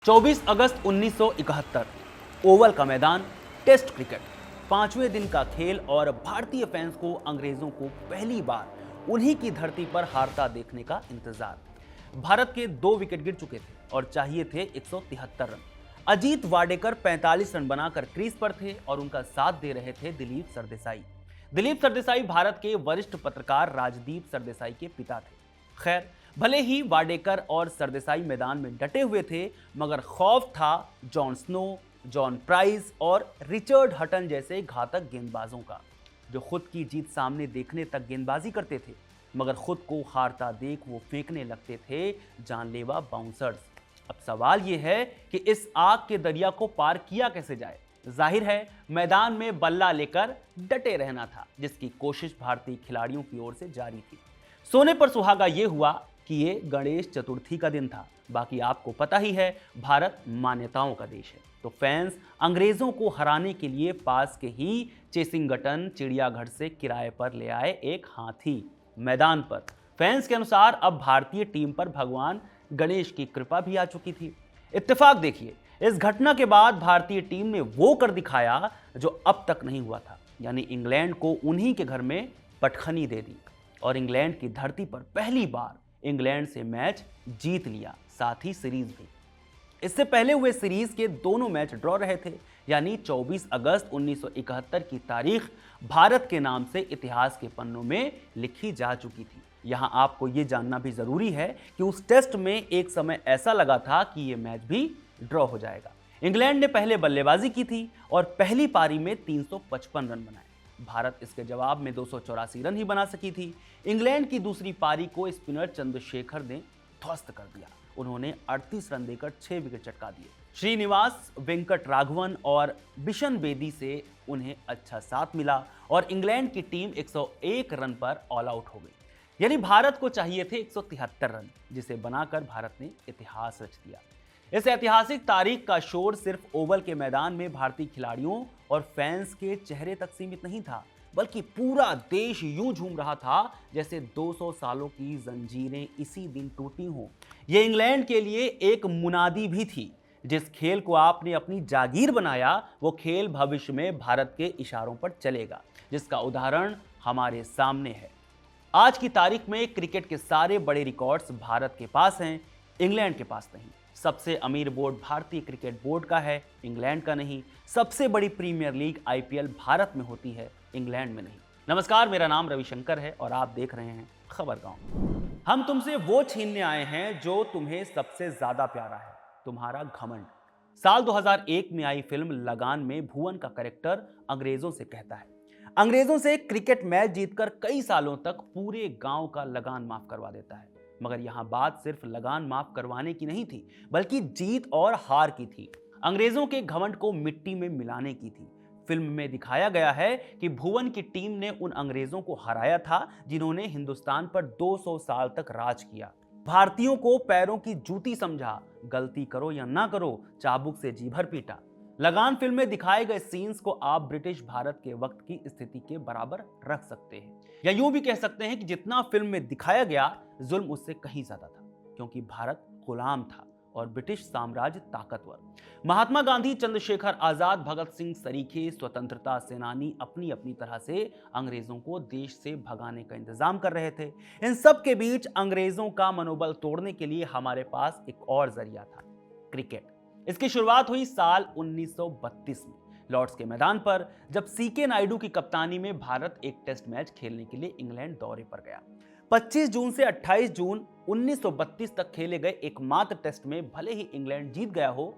24 अगस्त 1971 Oval का मैदान, test cricket, पांचवें दिन का खेल और भारतीय फैंस को अंग्रेजों को पहली बार उन्हीं की धरती पर हारता देखने का इंतजार। भारत के 2 विकेट गिर चुके थे और चाहिए थे 173 रन। अजीत वाडेकर 45 रन बनाकर क्रीज पर थे और उनका साथ दे रहे थे दिलीप सरदेसाई। दिलीप सरदेसाई भारत के वरिष्ठ पत्रकार राजदीप सरदेसाई के पिता थे। खैर, भले ही वाडेकर और सरदेसाई मैदान में डटे हुए थे, मगर खौफ था जॉन स्नो, जॉन प्राइस और रिचर्ड हटन जैसे घातक गेंदबाजों का, जो खुद की जीत सामने देखने तक गेंदबाजी करते थे, मगर खुद को हारता देख वो फेंकने लगते थे जानलेवा बाउंसर्स। अब सवाल यह है कि इस आग के दरिया को पार किया कैसे जाए। जाहिर है मैदान में बल्ला लेकर डटे रहना था, जिसकी कोशिश भारतीय खिलाड़ियों की ओर से जारी थी। सोने पर सुहागा यह हुआ कि ये गणेश चतुर्थी का दिन था। बाकी आपको पता ही है, भारत मान्यताओं का देश है, तो फैंस अंग्रेजों को हराने के लिए पास के ही चेसिंगटन चिड़ियाघर से किराए पर ले आए एक हाथी। मैदान पर फैंस के अनुसार अब भारतीय टीम पर भगवान गणेश की कृपा भी आ चुकी थी। इत्तेफाक देखिए, इस घटना के बाद भारतीय टीम ने वो कर दिखाया जो अब तक नहीं हुआ था, यानी इंग्लैंड को उन्हीं के घर में पटखनी दे दी और इंग्लैंड की धरती पर पहली बार इंग्लैंड से मैच जीत लिया, साथ ही सीरीज भी। इससे पहले हुए सीरीज के दोनों मैच ड्रॉ रहे थे, यानी 24 अगस्त 1971 की तारीख भारत के नाम से इतिहास के पन्नों में लिखी जा चुकी थी। यहां आपको यह जानना भी जरूरी है कि उस टेस्ट में एक समय ऐसा लगा था कि यह मैच भी ड्रॉ हो जाएगा। इंग्लैंड ने पहले बल्लेबाजी की थी और पहली पारी में 355 रन बनाए। भारत इसके जवाब में 284 रन ही बना सकी थी। इंग्लैंड की दूसरी पारी को स्पिनर चंद्रशेखर ने ध्वस्त कर दिया। उन्होंने 38 रन देकर 6 विकेट चटका दिए। श्रीनिवास वेंकट राघवन और बिशन बेदी से उन्हें अच्छा साथ मिला और इंग्लैंड की टीम 101 रन पर ऑल आउट हो गई। यानी भारत को चाहिए थे 173 रन, जिसे बनाकर भारत ने इतिहास रच दिया। इस ऐतिहासिक तारीख का शोर सिर्फ ओवल के मैदान में भारतीय खिलाड़ियों और फैंस के चेहरे तक सीमित नहीं था, बल्कि पूरा देश यूं झूम रहा था जैसे 200 सालों की जंजीरें इसी दिन टूटी हों। यह इंग्लैंड के लिए एक मुनादी भी थी। जिस खेल को आपने अपनी जागीर बनाया, वो खेल भविष्य में भारत के इशारों पर चलेगा, जिसका उदाहरण हमारे सामने है। आज की तारीख में क्रिकेट के सारे बड़े रिकॉर्ड्स भारत के पास हैं, इंग्लैंड के पास नहीं। सबसे अमीर बोर्ड भारतीय क्रिकेट बोर्ड का है, इंग्लैंड का नहीं। सबसे बड़ी प्रीमियर लीग आईपीएल भारत में होती है, इंग्लैंड में नहीं। नमस्कार, मेरा नाम रविशंकर है और आप देख रहे हैं खबरगांव। हम तुमसे वो छीनने आए हैं जो तुम्हें सबसे ज्यादा प्यारा है, तुम्हारा घमंड। साल 2001 में आई फिल्म लगान में भुवन का कैरेक्टर अंग्रेजों से कहता है, अंग्रेजों से क्रिकेट मैच जीतकर कई सालों तक पूरे गांव का लगान माफ करवा देता है। मगर यहां बात सिर्फ लगान माफ करवाने की नहीं थी, बल्कि जीत और हार की थी। अंग्रेजों के घमंड को मिट्टी में मिलाने की थी। फिल्म में दिखाया गया है कि भुवन की टीम ने उन अंग्रेजों को हराया था जिन्होंने हिंदुस्तान पर 200 साल तक राज किया। भारतीयों को पैरों की जूती समझा, गलती करो या ना करो चाबुक से जी भर पीटा। लगान फिल्म में दिखाए गए सीन्स को आप ब्रिटिश भारत के वक्त की स्थिति के बराबर रख सकते हैं, या यूं भी कह सकते हैं कि जितना फिल्म में दिखाया गया, जुल्म उससे कहीं ज्यादा था, क्योंकि भारत गुलाम था और ब्रिटिश साम्राज्य ताकतवर। महात्मा गांधी, चंद्रशेखर आजाद, भगत सिंह सरीखे स्वतंत्रता सेनानी अपनी अपनी तरह से अंग्रेजों को देश से भगाने का इंतजाम कर रहे थे। इन सब के बीच अंग्रेजों का मनोबल तोड़ने के लिए हमारे पास एक और जरिया था, क्रिकेट। इसकी शुरुआत हुई साल 1932 में लॉर्ड्स के मैदान पर, जब सीके नायडू की कप्तानी में भारत एक टेस्ट मैच खेलने के लिए इंग्लैंड दौरे पर गया। 25 जून से 28 जून 1932 तक खेले गए एकमात्र टेस्ट में भले ही इंग्लैंड जीत गया हो,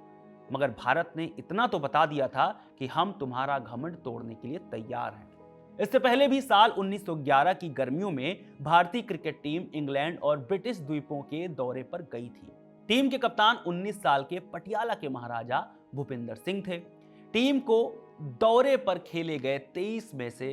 मगर भारत ने इतना तो बता दिया था कि हम तुम्हारा घमंड तोड़ने के लिए तैयार हैं। इससे पहले भी साल 1911 की गर्मियों में भारतीय क्रिकेट टीम इंग्लैंड और ब्रिटिश द्वीपों के दौरे पर गई थी। टीम के कप्तान 19 साल के पटियाला के महाराजा भूपिंदर सिंह थे। टीम को दौरे पर खेले गए 23 में से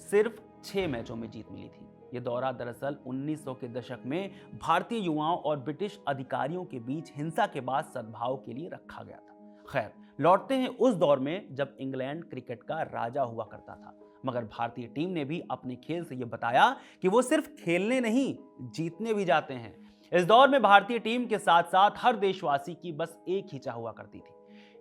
सिर्फ 6 मैचों में जीत मिली थी। यह दौरा दरअसल 1900 के दशक में भारतीय युवाओं और ब्रिटिश अधिकारियों के बीच हिंसा के बाद सद्भाव के लिए रखा गया था। खैर, लौटते हैं उस दौर में जब इंग्लैंड क्रिकेट का राजा हुआ करता था, मगर भारतीय टीम ने भी अपने खेल से यह बताया कि वो सिर्फ खेलने नहीं, जीतने भी जाते हैं। इस दौर में भारतीय टीम के साथ साथ हर देशवासी की बस एक ही चाह हुआ करती थी,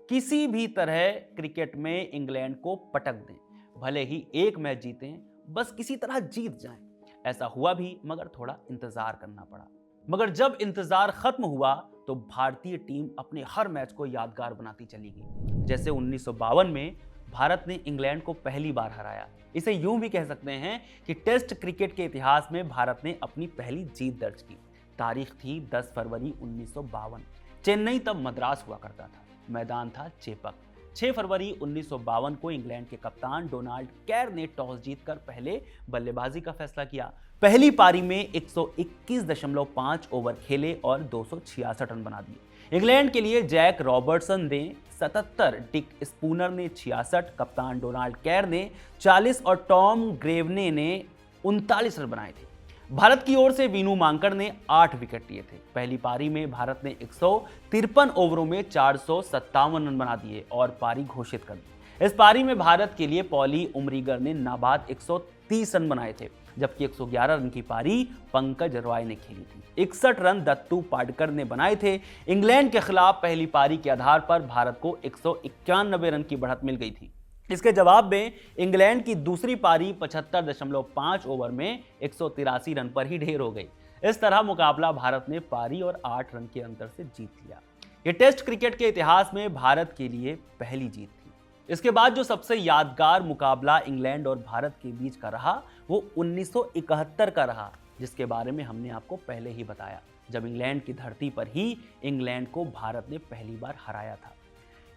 किसी भी तरह क्रिकेट में इंग्लैंड को पटक दें, भले ही एक मैच जीतें, बस किसी तरह जीत जाएं। ऐसा हुआ भी, मगर थोड़ा इंतजार करना पड़ा। मगर जब इंतजार खत्म हुआ तो भारतीय टीम अपने हर मैच को यादगार बनाती चली गई। जैसे 1952 में भारत ने इंग्लैंड को पहली बार हराया। इसे यूं भी कह सकते हैं कि टेस्ट क्रिकेट के इतिहास में भारत ने अपनी पहली जीत दर्ज की। तारीख थी 10 फरवरी 1952। चेन्नई तब मद्रास हुआ करता था, मैदान था चेपक। 6 फरवरी 1952 को इंग्लैंड के कप्तान डोनाल्ड कैर ने टॉस जीतकर पहले बल्लेबाजी का फैसला किया। पहली पारी में 121.5 ओवर खेले और 266 रन बना दिए। इंग्लैंड के लिए जैक रॉबर्टसन ने 77, डिक स्पूनर ने 66, कप्तान डोनाल्ड कैर ने 40 और टॉम ग्रेवने ने 39 रन बनाए थे। भारत की ओर से वीनू मांकड़ ने 8 विकेट लिए थे। पहली पारी में भारत ने 153 ओवरों में 457 रन बना दिए और पारी घोषित कर दी। इस पारी में भारत के लिए पॉली उमरीगर ने नाबाद 130 रन बनाए थे, जबकि 111 रन की पारी पंकज रॉय ने खेली थी। 61 रन दत्तू पाडकर ने बनाए थे। इंग्लैंड के खिलाफ पहली पारी के आधार पर भारत को 191 रन की बढ़त मिल गई थी। इसके जवाब में इंग्लैंड की दूसरी पारी 75.5 ओवर में 183 रन पर ही ढेर हो गई। इस तरह मुकाबला भारत ने पारी और 8 रन के अंतर से जीत लिया। यह टेस्ट क्रिकेट के इतिहास में भारत के लिए पहली जीत थी। इसके बाद जो सबसे यादगार मुकाबला इंग्लैंड और भारत के बीच का रहा वो 1971 का रहा, जिसके बारे में हमने आपको पहले ही बताया, जब इंग्लैंड की धरती पर ही इंग्लैंड को भारत ने पहली बार हराया था।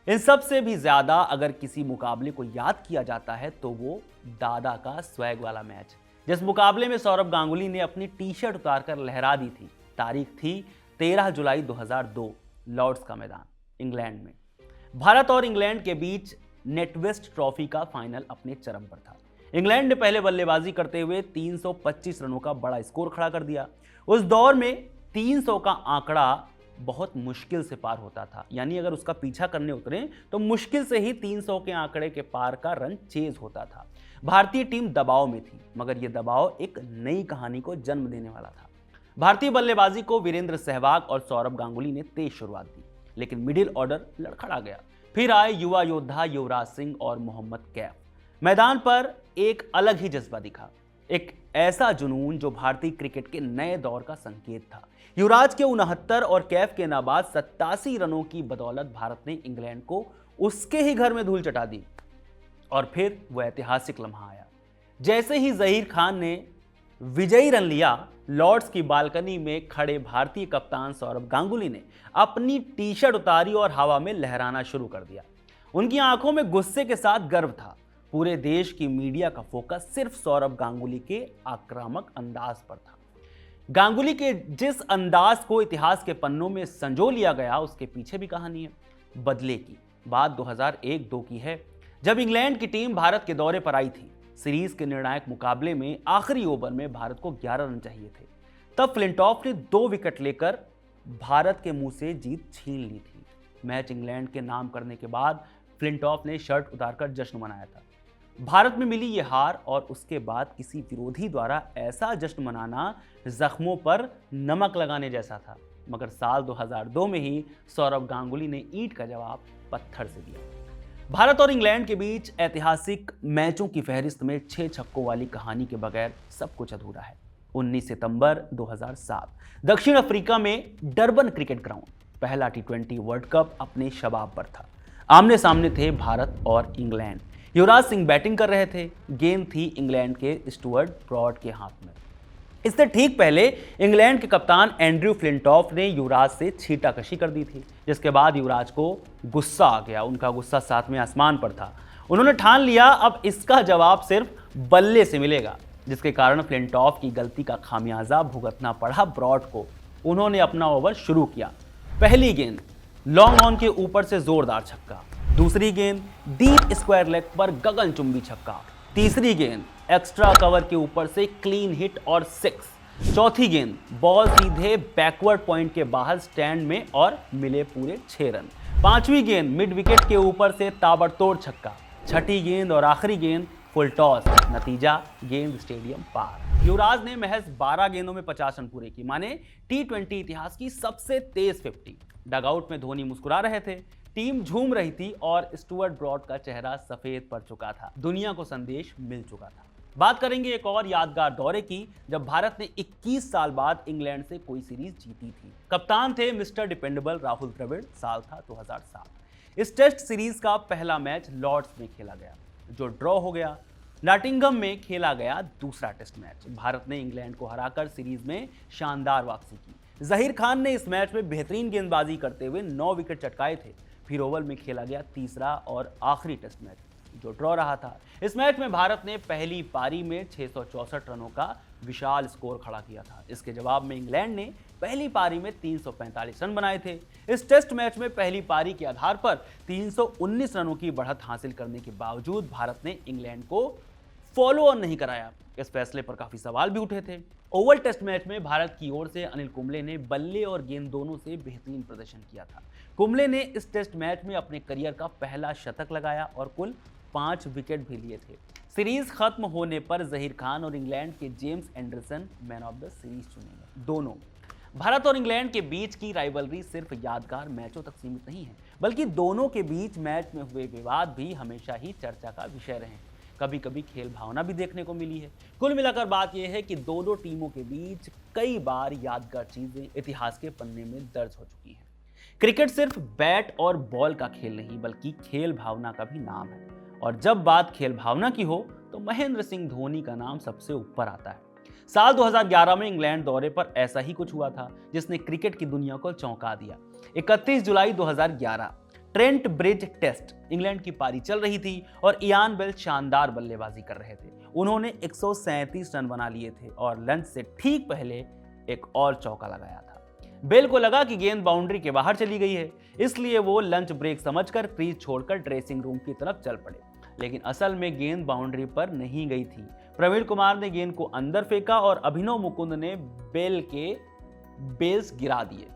इन सब से भी ज्यादा अगर किसी मुकाबले को याद किया जाता है तो वो दादा का स्वैग वाला मैच, जिस मुकाबले में सौरभ गांगुली ने अपनी टी शर्ट उतारकर लहरा दी थी। तारीख थी 13 जुलाई 2002, लॉर्ड्स का मैदान इंग्लैंड में। भारत और इंग्लैंड के बीच नेटवेस्ट ट्रॉफी का फाइनल अपने चरम पर था। इंग्लैंड ने पहले बल्लेबाजी करते हुए 325 रनों का बड़ा स्कोर खड़ा कर दिया। उस दौर में 300 का आंकड़ा बहुत मुश्किल से पार होता था, यानी अगर उसका पीछा करने उतरे तो मुश्किल से ही 300 के आंकड़े के पार का रन चेज होता था। भारतीय टीम दबाव में थी, मगर यह दबाव एक नई कहानी को जन्म देने वाला था। भारतीय बल्लेबाजी को वीरेंद्र सहवाग और सौरभ गांगुली ने तेज शुरुआत दी, लेकिन मिडिल ऑर्डर लड़खड़ा गया। फिर आए युवा योद्धा युवराज सिंह और मोहम्मद कैफ। मैदान पर एक अलग ही जज्बा दिखा, एक ऐसा जुनून जो भारतीय क्रिकेट के नए दौर का संकेत था। युवराज के 69 और कैफ के नाबाद 87 रनों की बदौलत भारत ने इंग्लैंड को उसके ही घर में धूल चटा दी। और फिर वह ऐतिहासिक लम्हा आया, जैसे ही जहीर खान ने विजयी रन लिया, लॉर्ड्स की बालकनी में खड़े भारतीय कप्तान सौरभ गांगुली ने अपनी टी शर्ट उतारी और हवा में लहराना शुरू कर दिया। उनकी आंखों में गुस्से के साथ गर्व था। पूरे देश की मीडिया का फोकस सिर्फ सौरभ गांगुली के आक्रामक अंदाज पर था। गांगुली के जिस अंदाज को इतिहास के पन्नों में संजो लिया गया, उसके पीछे भी कहानी है। बदले की बात 2001-2 की है, जब इंग्लैंड की टीम भारत के दौरे पर आई थी। सीरीज के निर्णायक मुकाबले में आखिरी ओवर में भारत को 11 रन चाहिए थे। तब फ्लिंटॉफ ने 2 विकेट लेकर भारत के मुंह से जीत छीन ली थी। मैच इंग्लैंड के नाम करने के बाद फ्लिंटॉफ ने शर्ट उतारकर जश्न मनाया था। भारत में मिली ये हार और उसके बाद किसी विरोधी द्वारा ऐसा जश्न मनाना जख्मों पर नमक लगाने जैसा था। मगर साल 2002 में ही सौरभ गांगुली ने ईंट का जवाब पत्थर से दिया। भारत और इंग्लैंड के बीच ऐतिहासिक मैचों की फहरिस्त में 6 छक्कों वाली कहानी के बगैर सब कुछ अधूरा है। 19 सितंबर 2007 दक्षिण अफ्रीका में डरबन क्रिकेट ग्राउंड, पहला T20 वर्ल्ड कप अपने शबाब पर था। आमने सामने थे भारत और इंग्लैंड। युवराज सिंह बैटिंग कर रहे थे। गेंद थी इंग्लैंड के स्टुअर्ट ब्रॉड के हाथ में। इससे ठीक पहले इंग्लैंड के कप्तान एंड्रयू फ्लिंटॉफ ने युवराज से छींटाकशी कर दी थी, जिसके बाद युवराज को गुस्सा आ गया। उनका गुस्सा 7वें आसमान पर था। उन्होंने ठान लिया अब इसका जवाब सिर्फ बल्ले से मिलेगा, जिसके कारण फ्लिंटॉफ की गलती का खामियाजा भुगतना पड़ा ब्रॉड को। उन्होंने अपना ओवर शुरू किया। पहली गेंद लॉन्ग ऑन के ऊपर से जोरदार छक्का, दूसरी गेंद डीप स्क्वायर लेग पर गगनचुंबी छक्का, तीसरी गेंद एक्स्ट्रा कवर के ऊपर से क्लीन हिट और 6, चौथी गेंद बॉल सीधे बैकवर्ड पॉइंट के बाहर स्टैंड में और मिले पूरे 6 रन, पांचवी गेंद मिड विकेट के ऊपर से ताबड़तोड़ छक्का, छठी गेंद और आखिरी गेंद फुल टॉस, नतीजा गेंद स्टेडियम पार। युवराज ने महज 12 गेंदों में 50 रन पूरे किए, माने T20 इतिहास की सबसे तेज 50। डगआउट में धोनी मुस्कुरा रहे थे, टीम झूम रही थी और स्टुअर्ट ब्रॉड का चेहरा सफेद पड़ चुका था। दुनिया को संदेश मिल चुका था। बात करेंगे एक और यादगार दौरे की, जब भारत ने 21 साल बाद इंग्लैंड से कोई सीरीज जीती थी। कप्तान थे मिस्टर डिपेंडेबल राहुल द्रविड़। साल था 2007। इस टेस्ट सीरीज का पहला मैच लॉर्ड्स में खेला गया, जो ड्रॉ हो गया। नॉटिंघम में खेला गया दूसरा टेस्ट मैच। भारत ने इंग्लैंड को हराकर सीरीज में शानदार वापसी की। जहीर खान ने इस मैच में बेहतरीन गेंदबाजी करते हुए 9 विकेट चटकाए थे। फिर ओवल में खेला गया तीसरा और आखिरी टेस्ट मैच, जो ड्रॉ रहा था। इस मैच में भारत ने पहली पारी में 664 रनों का विशाल स्कोर खड़ा किया था। इसके जवाब में इंग्लैंड ने पहली पारी में 345 रन बनाए थे। इस टेस्ट मैच में पहली पारी के आधार पर 319 रनों की बढ़त हासिल करने के बावजूद भारत ने इंग्लैंड को फॉलो ऑन नहीं कराया। इस फैसले पर काफी सवाल भी उठे थे। ओवल टेस्ट मैच में भारत की ओर से अनिल कुंबले ने बल्ले और गेंद दोनों से बेहतरीन प्रदर्शन किया था। कुंबले ने इस टेस्ट मैच में अपने करियर का पहला शतक लगाया और कुल 5 विकेट भी लिए थे। सीरीज खत्म होने पर जहीर खान और इंग्लैंड के James Anderson man of the series चुने गए। दोनों भारत और इंग्लैंड के बीच की राइवलरी सिर्फ यादगार मैचों तक सीमित नहीं है, बल्कि दोनों के बीच मैच में हुए विवाद भी हमेशा ही चर्चा का विषय रहे। कभी कभी खेल भावना भी देखने को मिली है। कुल मिलाकर बात यह है कि दोनों टीमों के बीच कई बार यादगार चीजें इतिहास के पन्ने में दर्ज हो चुकी हैं। क्रिकेट सिर्फ बैट और बॉल का खेल नहीं, बल्कि खेल भावना का भी नाम है। और जब बात खेल भावना की हो तो महेंद्र सिंह धोनी का नाम सबसे ऊपर आता है। साल 2011 में इंग्लैंड दौरे पर ऐसा ही कुछ हुआ था, जिसने क्रिकेट की दुनिया को चौंका दिया। 31 जुलाई 2011 ट्रेंट ब्रिज टेस्ट। इंग्लैंड की पारी चल रही थी और इयान बेल शानदार बल्लेबाजी कर रहे थे। उन्होंने 137 रन बना लिए थे और लंच से ठीक पहले एक और चौका लगाया था। बेल को लगा कि गेंद बाउंड्री के बाहर चली गई है, इसलिए वो लंच ब्रेक समझकर क्रीज छोड़कर ड्रेसिंग रूम की तरफ चल पड़े। लेकिन असल में गेंद बाउंड्री पर नहीं गई थी। प्रवीण कुमार ने गेंद को अंदर फेंका और अभिनव मुकुंद ने बेल के बेल्स गिरा दिए।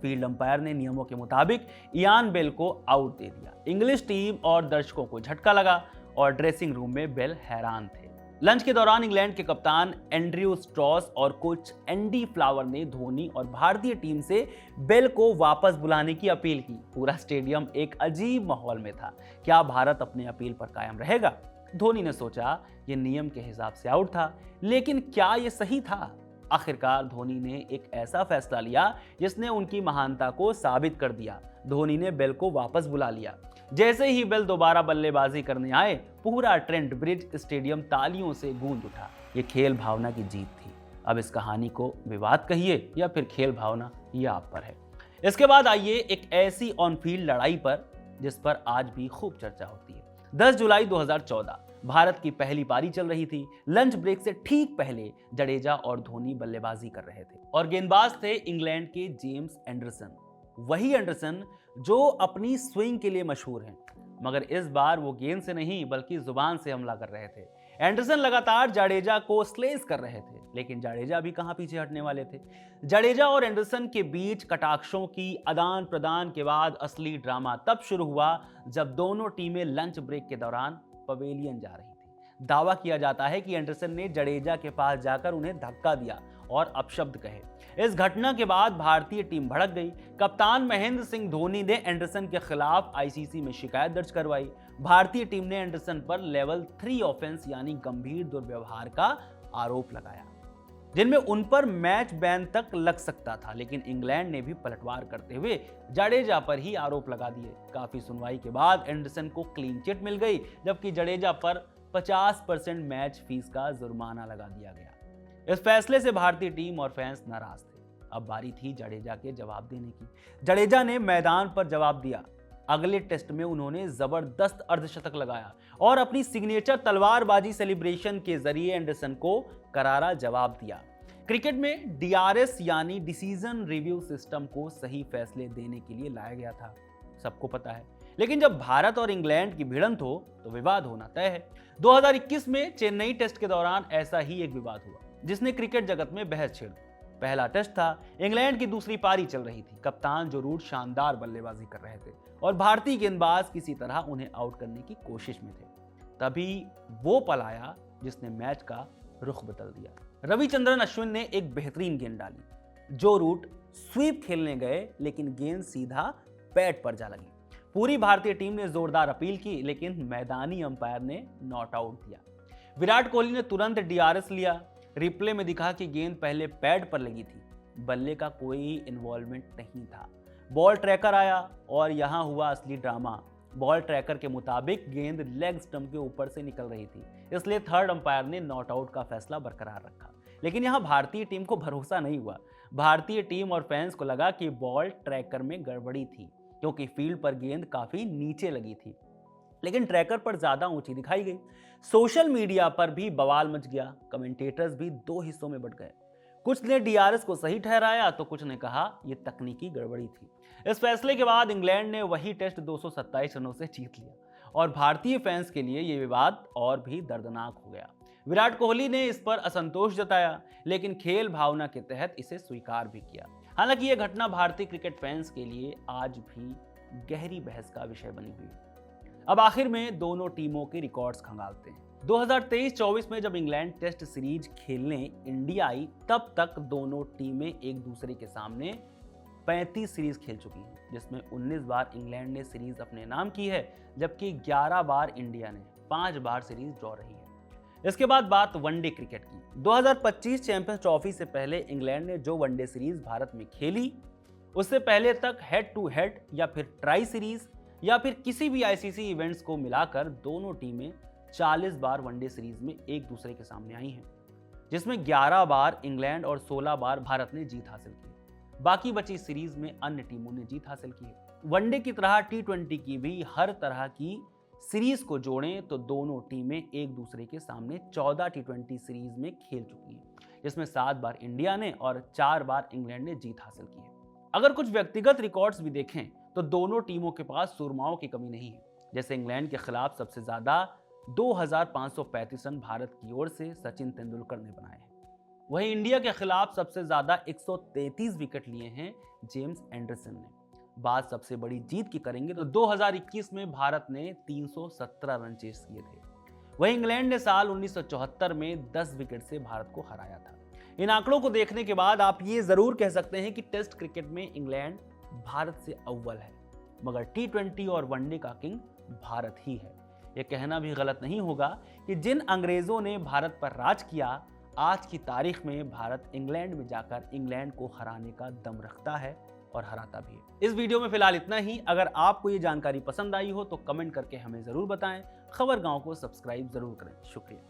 फील्ड अंपायर ने नियमों के मुताबिक इयान बेल को आउट दे दिया। इंग्लिश टीम और दर्शकों को झटका लगा और ड्रेसिंग रूम में बेल हैरान थे। लंच के दौरान इंग्लैंड के कप्तान एंड्रयू स्ट्रॉस और कोच एंडी फ्लावर ने धोनी और भारतीय टीम से बेल को वापस बुलाने की अपील की। पूरा स्टेडियम एक अजीब माहौल में था। क्या भारत अपने अपील पर कायम रहेगा? धोनी ने सोचा यह नियम के हिसाब से आउट था, लेकिन क्या यह सही था? आखिरकार धोनी ने एक ऐसा फैसला लिया जिसने उनकी महानता को साबित कर दिया। धोनी ने बेल को वापस बुला लिया। जैसे ही बेल दोबारा बल्लेबाजी करने आए, पूरा ट्रेंट ब्रिज स्टेडियम तालियों से गूंज उठा। ये खेल भावना की जीत थी। अब इस कहानी को विवाद कहिए या फिर खेल भावना, ये आप पर है। इसके बाद आइए एक ऐसी ऑन फील्ड लड़ाई पर जिस पर आज भी खूब चर्चा होती है। 10 जुलाई 2014 भारत की पहली पारी चल रही थी। लंच ब्रेक से ठीक पहले जडेजा और धोनी बल्लेबाजी कर रहे थे और गेंदबाज थे इंग्लैंड के जेम्स एंडरसन। वही एंडरसन जो अपनी स्विंग के लिए मशहूर हैं, मगर इस बार वो गेंद से नहीं बल्कि जुबान से हमला कर रहे थे। एंडरसन लगातार जडेजा को स्लेस कर रहे थे, लेकिन जडेजा भी कहां पीछे हटने वाले थे। जडेजा और एंडरसन के बीच कटाक्षों की आदान प्रदान के बाद असली ड्रामा तब शुरू हुआ जब दोनों टीमें लंच ब्रेक के दौरान पवेलियन जा रही थी। दावा किया जाता है कि एंडरसन ने जडेजा के पास जाकर उन्हें धक्का दिया और अपशब्द कहे। इस घटना के बाद भारतीय टीम भड़क गई। कप्तान महेंद्र सिंह धोनी ने एंडरसन के खिलाफ आईसीसी में शिकायत दर्ज करवाई। भारतीय टीम ने एंडरसन पर लेवल 3 ऑफेंस यानी गंभीर दुर्व्यवहार का आरोप लगाया, जिनमें उन पर मैच बैन तक लग सकता था। लेकिन इंग्लैंड ने भी पलटवार करते हुए जडेजा पर ही आरोप लगा दिए। काफी सुनवाई के बाद एंडरसन को क्लीन चिट मिल गई, जबकि जडेजा पर 50% मैच फीस का जुर्माना लगा दिया गया। इस फैसले से भारतीय टीम और फैंस नाराज थे। अब बारी थी जडेजा के जवाब देने की। जडेजा ने मैदान पर जवाब दिया। अगले टेस्ट में उन्होंने जबरदस्त अर्धशतक लगाया और अपनी सिग्नेचर तलवारबाजी सेलिब्रेशन के जरिए एंडरसन को करारा जवाब दिया। क्रिकेट में डीआरएस यानी डिसीजन रिव्यू सिस्टम को सही फैसले देने के लिए लाया गया था, सबको पता है। लेकिन जब भारत और इंग्लैंड की भिड़ंत हो तो विवाद होना तय है। 2021 में चेन्नई टेस्ट के दौरान ऐसा ही एक विवाद हुआ जिसने क्रिकेट जगत में बहस छेड़ दी। पहला टेस्ट था, इंग्लैंड की दूसरी पारी चल रही थी। कप्तान जो रूट शानदार बल्लेबाजी कर रहे थे और भारतीय गेंदबाज किसी तरह उन्हें आउट करने की कोशिश में थे। तभी वो पल आया जिसने मैच का रुख बदल दिया। रविचंद्रन अश्विन ने एक बेहतरीन गेंद डाली। जो रूट स्वीप खेलने गए लेकिन गेंद सीधा पैड पर जा लगी। पूरी भारतीय टीम ने जोरदार अपील की लेकिन मैदानी अंपायर ने नॉट आउट दिया। विराट कोहली ने तुरंत डीआरएस लिया। रिप्ले में दिखा कि गेंद पहले पैड पर लगी थी, बल्ले का कोई इन्वॉल्वमेंट नहीं था। बॉल ट्रैकर आया और यहां हुआ असली ड्रामा। बॉल ट्रैकर के मुताबिक गेंद लेग स्टंप के ऊपर से निकल रही थी, इसलिए थर्ड अंपायर ने नॉट आउट का फैसला बरकरार रखा। लेकिन यहां भारतीय टीम को भरोसा नहीं हुआ। भारतीय टीम और फैंस को लगा कि बॉल ट्रैकर में गड़बड़ी थी, क्योंकि फील्ड पर गेंद काफी नीचे लगी थी, लेकिन ट्रैकर पर ज्यादा ऊंची दिखाई गई। सोशल मीडिया पर भी बवाल मच गया। कमेंटेटर्स भी दो हिस्सों में बंट गए। कुछ ने डीआरएस को सही ठहराया तो कुछ ने कहा यह तकनीकी गड़बड़ी थी। इस फैसले के बाद इंग्लैंड ने वही टेस्ट 227 रनों से जीत लिया और भारतीय फैंस के लिए यह विवाद और भी दर्दनाक हो गया। विराट कोहली ने इस पर असंतोष जताया, लेकिन खेल भावना के तहत इसे स्वीकार भी किया। हालांकि यह घटना भारतीय क्रिकेट फैंस के लिए आज भी गहरी बहस का विषय बनी हुई है। अब आखिर में दोनों टीमों के रिकॉर्ड्स खंगालते हैं। 2023-24 में जब इंग्लैंड टेस्ट सीरीज खेलने इंडिया आई, तब तक दोनों टीमें एक दूसरे के सामने 35 सीरीज खेल चुकी हैं, जिसमें 19 बार इंग्लैंड ने सीरीज अपने नाम की है, जबकि 11 बार इंडिया ने, 5 बार सीरीज ड्रॉ रही है। इसके बाद बात वनडे क्रिकेट की। 2025 चैंपियंस ट्रॉफी से पहले इंग्लैंड ने जो वनडे सीरीज भारत में खेली, उससे पहले तक हेड टू हेड या फिर ट्राई सीरीज या फिर किसी भी आईसीसी इवेंट्स को मिलाकर दोनों टीमें 40 बार वनडे सीरीज में एक दूसरे के सामने आई हैं, जिसमें 11 बार इंग्लैंड और 16 बार भारत ने जीत हासिल की। बाकी बची सीरीज में अन्य टीमों ने जीत हासिल की है। वनडे की तरह टी20 की भी हर तरह की सीरीज को जोड़ें तो दोनों टीमें एक दूसरे के सामने 14 टी20 सीरीज में खेल चुकी हैं, जिसमें 7 बार इंडिया ने और 4 बार इंग्लैंड ने जीत हासिल की है। अगर कुछ व्यक्तिगत रिकॉर्ड्स भी देखें तो दोनों टीमों के पास सुरमाओं की कमी नहीं है। जैसे इंग्लैंड के खिलाफ सबसे ज्यादा 2535 रन भारत की ओर से सचिन तेंदुलकर ने बनाए हैं। वहीं इंडिया के खिलाफ सबसे ज्यादा 133 विकेट लिए हैं जेम्स एंडरसन ने। बात सबसे बड़ी जीत की करेंगे तो 2021 में भारत ने 317 रन चेस किए थे। वहीं इंग्लैंड ने साल 1974 में 10 विकेट से भारत को हराया था। इन आंकड़ों को देखने के बाद आप ये जरूर कह सकते हैं कि टेस्ट क्रिकेट में इंग्लैंड भारत से अव्वल है, मगर टी20 और वनडे का किंग भारत ही है। यह कहना भी गलत नहीं होगा कि जिन अंग्रेजों ने भारत पर राज किया, आज की तारीख में भारत इंग्लैंड में जाकर इंग्लैंड को हराने का दम रखता है और हराता भी है। इस वीडियो में फिलहाल इतना ही। अगर आपको ये जानकारी पसंद आई हो तो कमेंट करके हमें जरूर बताएं। खबर गांव को सब्सक्राइब जरूर करें। शुक्रिया।